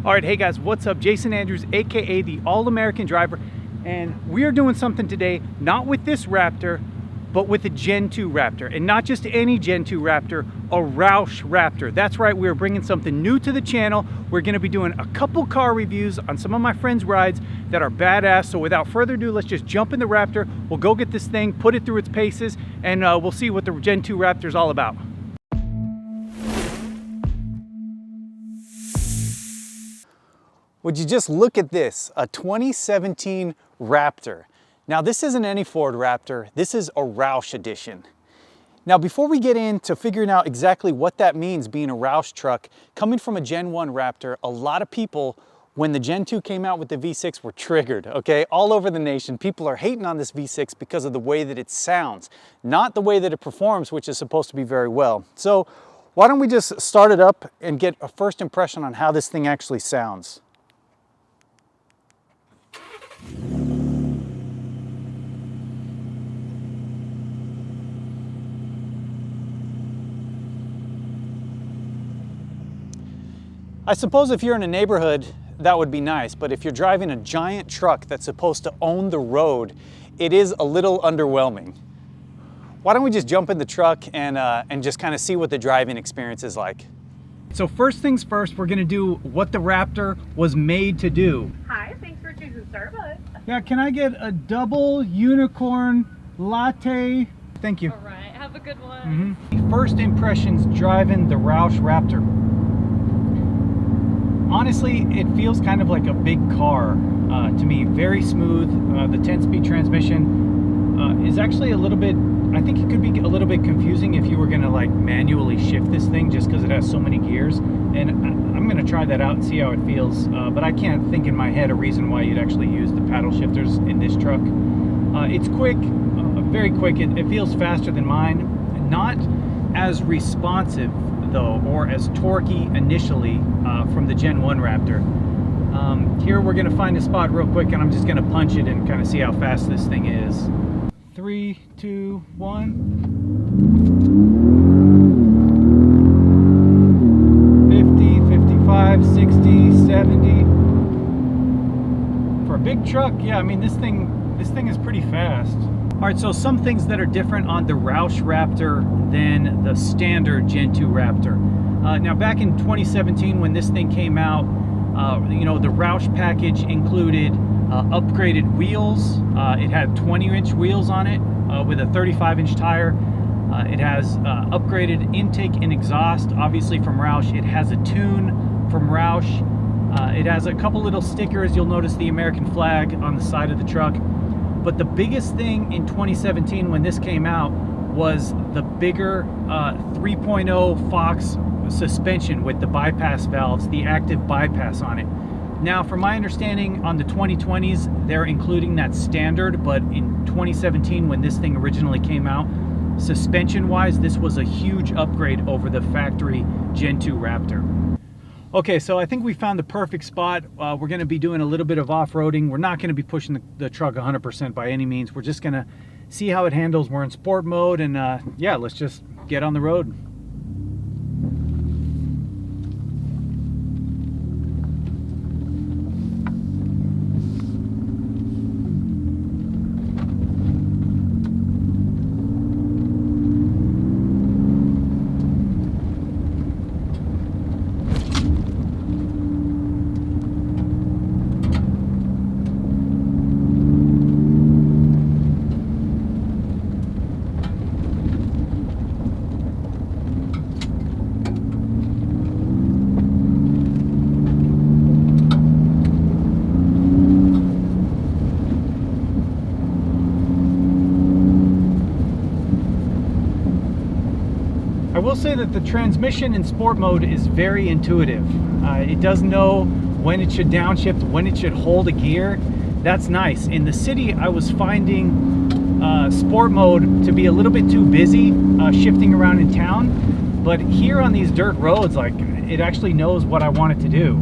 All right, hey guys, what's up? Jason Andrews, AKA the All-American Driver, and we are doing something today, not with this Raptor, but with a Gen 2 Raptor, and not just any Gen 2 Raptor, a ROUSH Raptor. That's right, we are bringing something new to the channel. We're gonna be doing a couple car reviews on some of my friends' rides that are badass. So without further ado, let's just jump in the Raptor. We'll go get this thing, put it through its paces, and we'll see what the Gen 2 Raptor is all about. Would you just look at this, a 2017 Raptor. Now this isn't any Ford Raptor, this is a ROUSH edition. Now before we get into figuring out exactly what that means being a ROUSH truck, coming from a Gen 1 Raptor, a lot of people, when the Gen 2 came out with the V6, were triggered, okay? All over the nation, people are hating on this V6 because of the way that it sounds, not the way that it performs, which is supposed to be very well. So why don't we just start it up and get a first impression on how this thing actually sounds. I suppose if you're in a neighborhood, that would be nice, but if you're driving a giant truck that's supposed to own the road, it is a little underwhelming. Why don't we just jump in the truck and just kind of see what the driving experience is like. So first things first, we're gonna do what the Raptor was made to do. Hi, thanks for choosing Starbucks. Yeah, can I get a double unicorn latte? Thank you. All right, have a good one. First impressions driving the ROUSH Raptor. Honestly, it feels kind of like a big car to me. Very smooth. The 10-speed transmission is actually a little bit, I think it could be a little bit confusing if you were gonna like manually shift this thing just because it has so many gears. And I'm gonna try that out and see how it feels. But I can't think in my head a reason why you'd actually use the paddle shifters in this truck. It's quick, very quick. It feels faster than mine. Not as responsive though, or as torquey initially from the Gen 1 Raptor. Here we're gonna find a spot real quick and I'm just gonna punch it and kind of see how fast this thing is. 3, 2, 1. 50, 55, 60, 70. For a big truck, yeah, I mean this thing is pretty fast. All right, so some things that are different on the ROUSH Raptor than the standard Gen 2 Raptor. Now back in 2017 when this thing came out, you know, the ROUSH package included upgraded wheels. It had 20-inch wheels on it with a 35-inch tire. It has upgraded intake and exhaust, obviously from ROUSH. It has a tune from ROUSH. It has a couple little stickers. You'll notice the American flag on the side of the truck. But the biggest thing in 2017 when this came out was the bigger 3.0 Fox suspension with the bypass valves, the active bypass on it. Now, from my understanding, on the 2020s, they're including that standard, but in 2017, when this thing originally came out, suspension-wise, this was a huge upgrade over the factory Gen 2 Raptor. Okay, so I think we found the perfect spot. We're gonna be doing a little bit of off-roading. We're not gonna be pushing the truck 100% by any means. We're just gonna see how it handles. We're in sport mode, and yeah, let's just get on the road. I will say that the transmission in sport mode is very intuitive. It does know when it should downshift, when it should hold a gear. That's nice. In the city, I was finding sport mode to be a little bit too busy shifting around in town. But here on these dirt roads, like, it actually knows what I want it to do.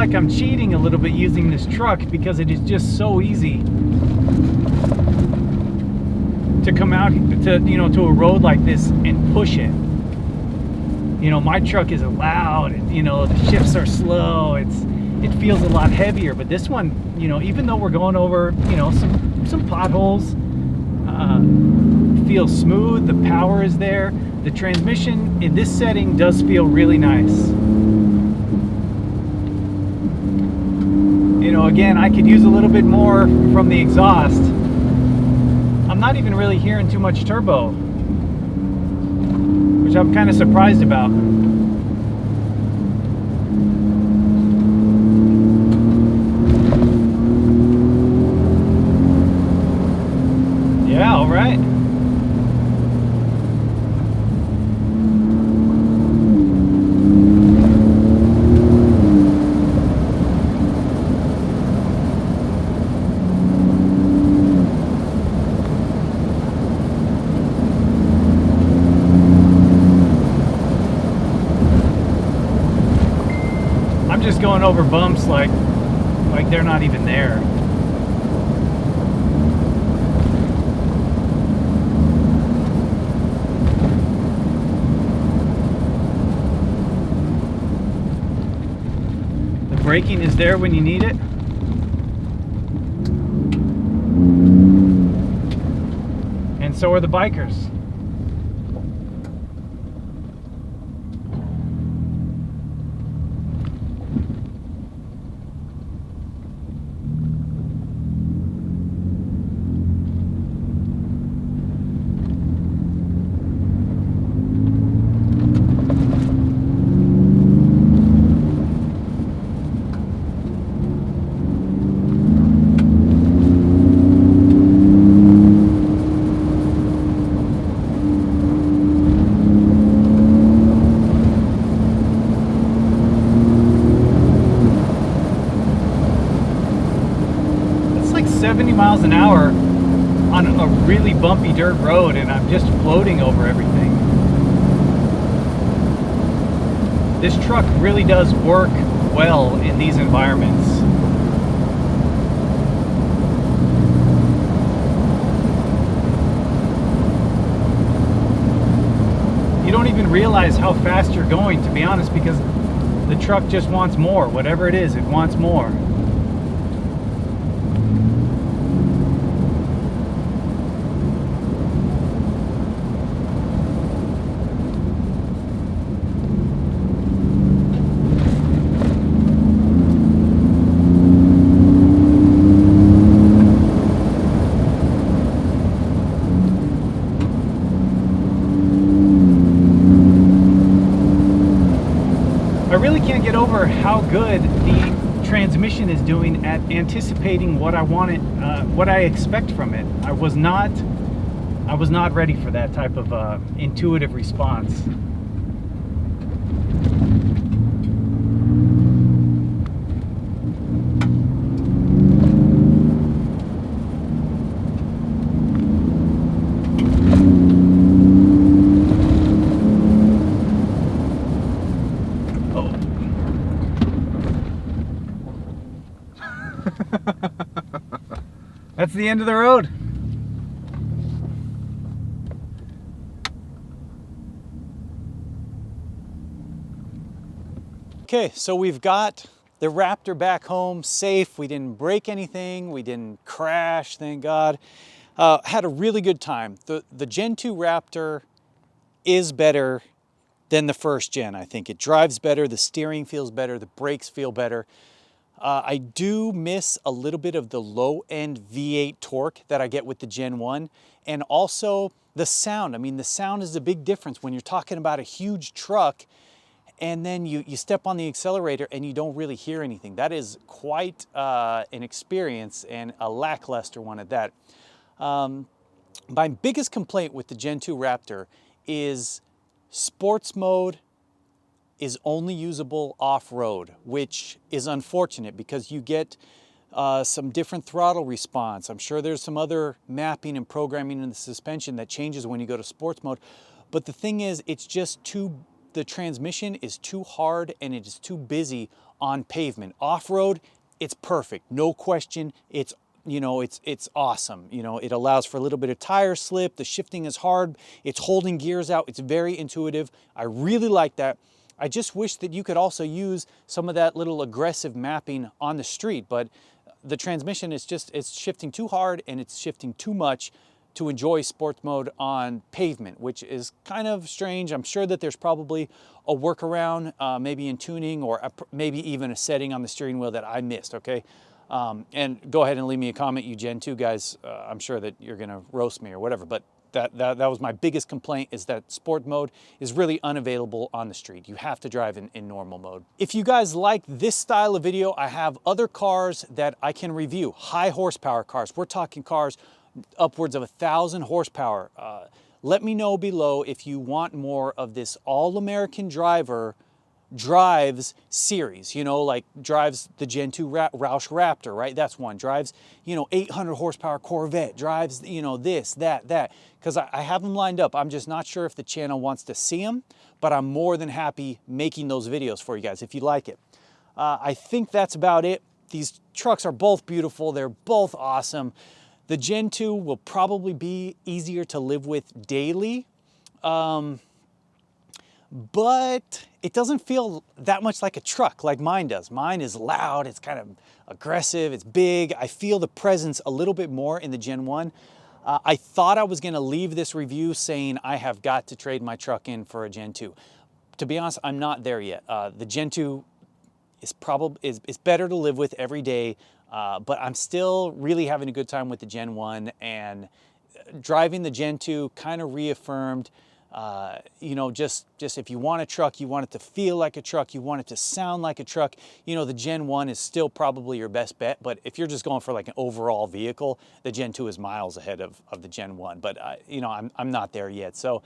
like I'm cheating a little bit using this truck because it is just so easy to come out to, you know, to a road like this and push it. You know, my truck is loud, you know, the shifts are slow, it feels a lot heavier, but this one, you know, even though we're going over, you know, some potholes, feels smooth, the power is there. The transmission in this setting does feel really nice. You know, again, I could use a little bit more from the exhaust. I'm not even really hearing too much turbo, which I'm kind of surprised about. Yeah, all right. I'm just going over bumps like they're not even there. The braking is there when you need it. And so are the bikers. It's like 70 miles an hour on a really bumpy dirt road, and I'm just floating over everything. This truck really does work well in these environments. You don't even realize how fast you're going, to be honest, because the truck just wants more. Whatever it is, it wants more. I really can't get over how good the transmission is doing at anticipating what I want it, what I expect from it. I was not ready for that type of intuitive response. That's the end of the road. Okay, so we've got the Raptor back home safe. We didn't break anything. We didn't crash, thank God. Had a really good time. The Gen 2 Raptor is better than the first gen, I think. It drives better, the steering feels better, the brakes feel better. I do miss a little bit of the low-end V8 torque that I get with the Gen 1, and also the sound. I mean, the sound is a big difference when you're talking about a huge truck and then you step on the accelerator and you don't really hear anything. That is quite an experience, and a lackluster one at that. My biggest complaint with the Gen 2 Raptor is sports mode is only usable off-road, which is unfortunate because you get some different throttle response. I'm sure there's some other mapping and programming in the suspension that changes when you go to sports mode. But the thing is, it's just too the transmission is too hard and it is too busy on pavement. Off-road, it's perfect, no question. It's awesome. It allows for a little bit of tire slip. The shifting is hard. It's holding gears out. It's very intuitive. I really like that. I just wish that you could also use some of that little aggressive mapping on the street, but the transmission is it's shifting too hard and it's shifting too much to enjoy sports mode on pavement, which is kind of strange. I'm sure that there's probably a workaround, maybe in tuning or maybe even a setting on the steering wheel that I missed, okay? And go ahead and leave me a comment, you Gen 2 guys. I'm sure that you're gonna roast me or whatever, but that was my biggest complaint, is that sport mode is really unavailable on the street. You have to drive in normal mode. If you guys like this style of video, I have other cars that I can review. High horsepower cars. We're talking cars upwards of 1,000 horsepower. Let me know below if you want more of this all-American driver drives series, like drives the Gen 2 ROUSH Raptor, right? That's one. Drives, 800 horsepower Corvette, drives, this, that, because I have them lined up. I'm just not sure if the channel wants to see them, but I'm more than happy making those videos for you guys if you like it. I think that's about it. These trucks are both beautiful. They're both awesome. The Gen 2 will probably be easier to live with daily. But it doesn't feel that much like a truck like mine does. Mine is loud, it's kind of aggressive, it's big. I feel the presence a little bit more in the Gen 1. I thought I was gonna leave this review saying I have got to trade my truck in for a Gen 2. To be honest, I'm not there yet. The Gen 2 is better to live with every day, but I'm still really having a good time with the Gen 1, and driving the Gen 2 kind of reaffirmed just if you want a truck, you want it to feel like a truck, you want it to sound like a truck, the Gen 1 is still probably your best bet. But if you're just going for like an overall vehicle, the Gen 2 is miles ahead of the Gen 1. But, I'm not there yet. So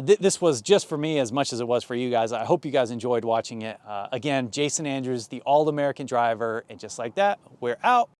this was just for me as much as it was for you guys. I hope you guys enjoyed watching it. Again, Jason Andrews, the all-American driver. And just like that, we're out.